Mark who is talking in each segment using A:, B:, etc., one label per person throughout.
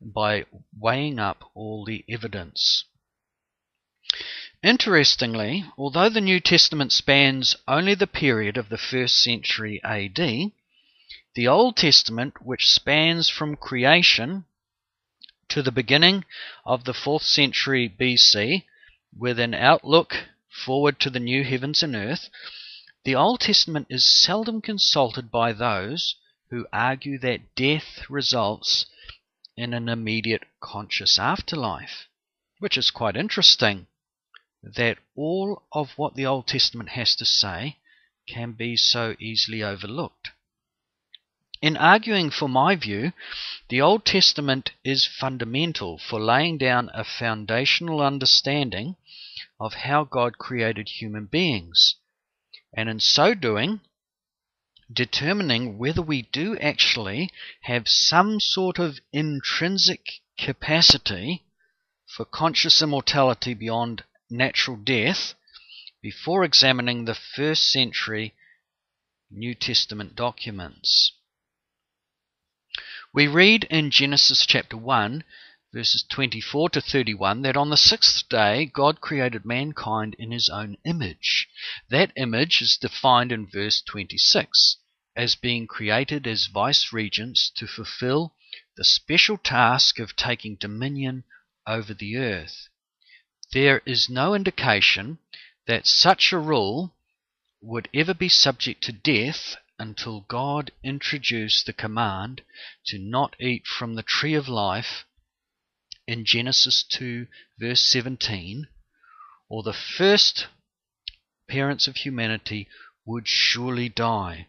A: by weighing up all the evidence. Interestingly, although the New Testament spans only the period of the 1st century AD, the Old Testament, which spans from creation to the beginning of the 4th century BC, with an outlook forward to the new heavens and earth, the Old Testament is seldom consulted by those who argue that death results in an immediate conscious afterlife, which is quite interesting, that all of what the Old Testament has to say can be so easily overlooked. In arguing for my view, the Old Testament is fundamental for laying down a foundational understanding of how God created human beings, and in so doing, determining whether we do actually have some sort of intrinsic capacity for conscious immortality beyond natural death before examining the 1st century New Testament documents. We read in Genesis chapter 1, verses 24 to 31, that on the 6th day God created mankind in his own image. That image is defined in verse 26 as being created as vice-regents to fulfill the special task of taking dominion over the earth. There is no indication that such a rule would ever be subject to death until God introduced the command to not eat from the tree of life in Genesis 2 verse 17, or the first parents of humanity would surely die.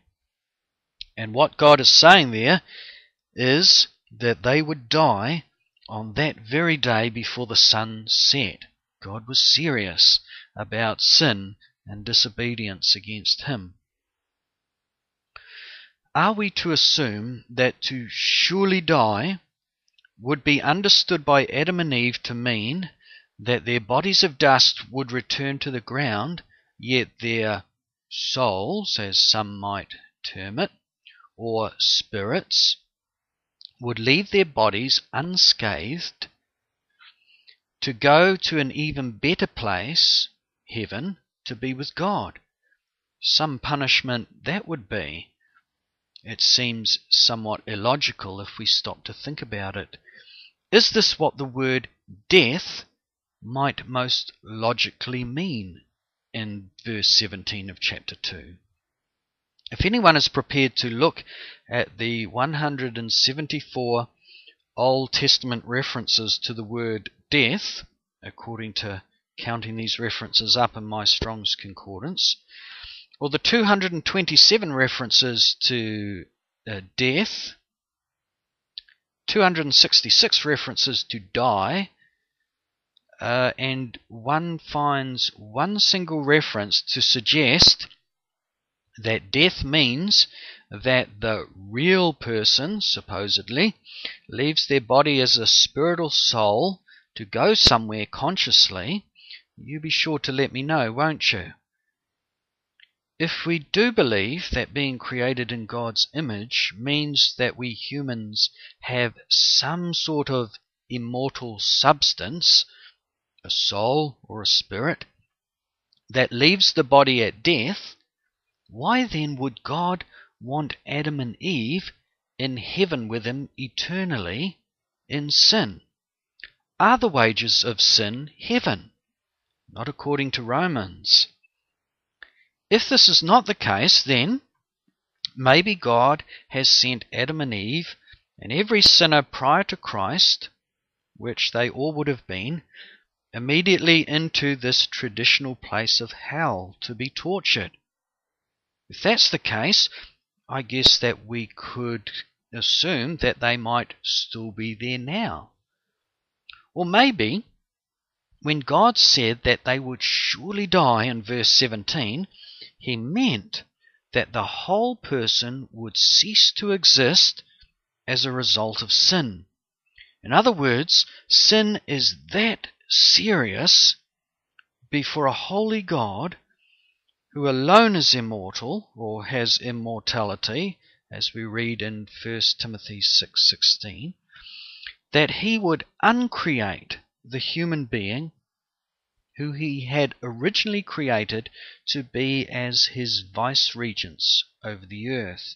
A: And what God is saying there is that they would die on that very day before the sun set. God was serious about sin and disobedience against him. Are we to assume that to surely die would be understood by Adam and Eve to mean that their bodies of dust would return to the ground, yet their souls, as some might term it, or spirits, would leave their bodies unscathed to go to an even better place, heaven, to be with God? Some punishment that would be. It seems somewhat illogical if we stop to think about it. Is this what the word death might most logically mean in verse 17 of chapter 2? If anyone is prepared to look at the 174 Old Testament references to the word death, according to counting these references up in my Strong's Concordance, or the 227 references to death, 266 references to die, and one finds one single reference to suggest that death means that the real person, supposedly, leaves their body as a spiritual soul to go somewhere consciously, you be sure to let me know, won't you? If we do believe that being created in God's image means that we humans have some sort of immortal substance, a soul or a spirit, that leaves the body at death, why then would God want Adam and Eve in heaven with him eternally in sin? Are the wages of sin heaven? Not according to Romans. If this is not the case, then maybe God has sent Adam and Eve and every sinner prior to Christ, which they all would have been, immediately into this traditional place of hell to be tortured. If that's the case, I guess that we could assume that they might still be there now. Or maybe, when God said that they would surely die in verse 17, he meant that the whole person would cease to exist as a result of sin. In other words, sin is that serious before a holy God who alone is immortal, or has immortality, as we read in 1 Timothy 6:16, that he would uncreate the human being who he had originally created to be as his vice-regents over the earth.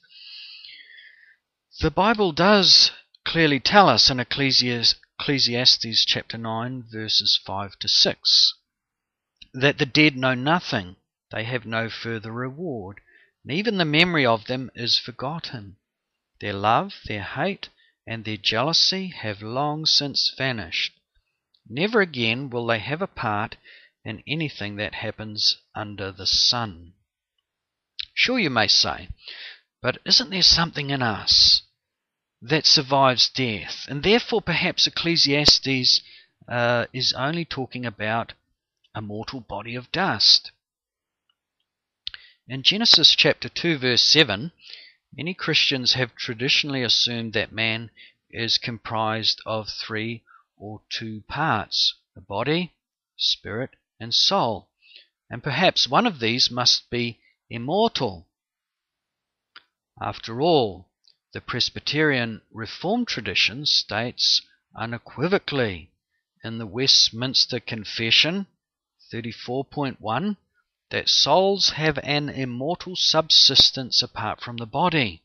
A: The Bible does clearly tell us in Ecclesiastes chapter 9, verses 5 to 6, that the dead know nothing, they have no further reward, and even the memory of them is forgotten. Their love, their hate, and their jealousy have long since vanished. Never again will they have a part in anything that happens under the sun. Sure, you may say, but isn't there something in us that survives death? And therefore perhaps Ecclesiastes is only talking about a mortal body of dust. In Genesis chapter 2 verse 7, many Christians have traditionally assumed that man is comprised of 3 or 2 parts, the body, spirit, and soul, and perhaps one of these must be immortal. After all, the Presbyterian Reformed tradition states unequivocally in the Westminster Confession 34.1 that souls have an immortal subsistence apart from the body.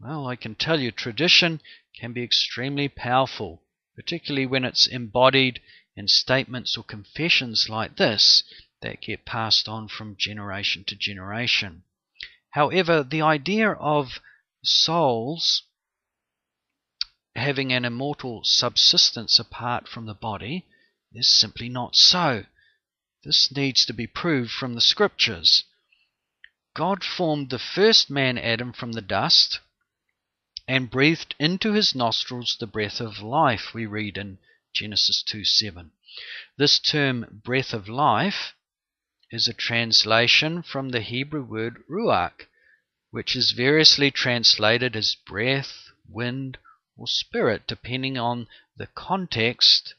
A: Well, I can tell you, tradition can be extremely powerful, particularly when it's embodied in statements or confessions like this that get passed on from generation to generation. However, the idea of souls having an immortal subsistence apart from the body is simply not so. This needs to be proved from the scriptures. God formed the first man, Adam, from the dust and breathed into his nostrils the breath of life, we read in Genesis 2:7. This term, breath of life, is a translation from the Hebrew word ruach, which is variously translated as breath, wind, or spirit, depending on the context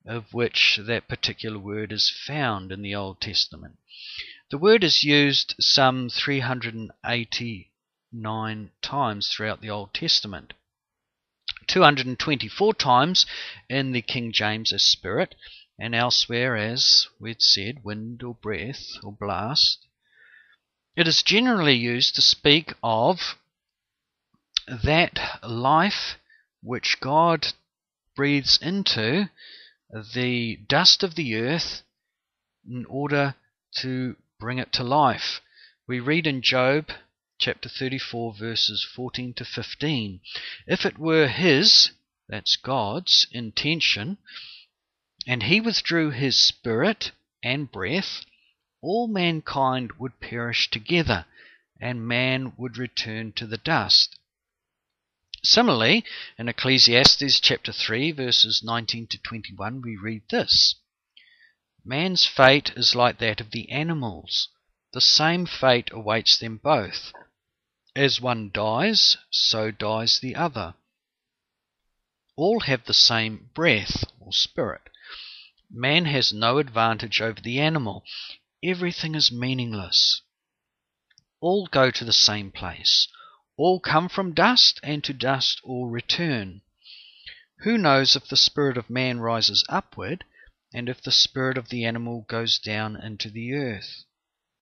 A: of which that particular word is found in the Old Testament. The word is used some 389 times throughout the Old Testament. 224 times in the King James as spirit, and elsewhere as we'd said, wind or breath or blast. It is generally used to speak of that life which God breathes into the dust of the earth in order to bring it to life. We read in Job chapter 34 verses 14 to 15, if it were his, that's God's, intention, and he withdrew his spirit and breath, all mankind would perish together, and man would return to the dust. Similarly, in Ecclesiastes chapter 3 verses 19 to 21, we read this: man's fate is like that of the animals. The same fate awaits them both. As one dies, so dies the other. All have the same breath or spirit. Man has no advantage over the animal. Everything is meaningless. All go to the same place. All come from dust, and to dust all return. Who knows if the spirit of man rises upward, and if the spirit of the animal goes down into the earth?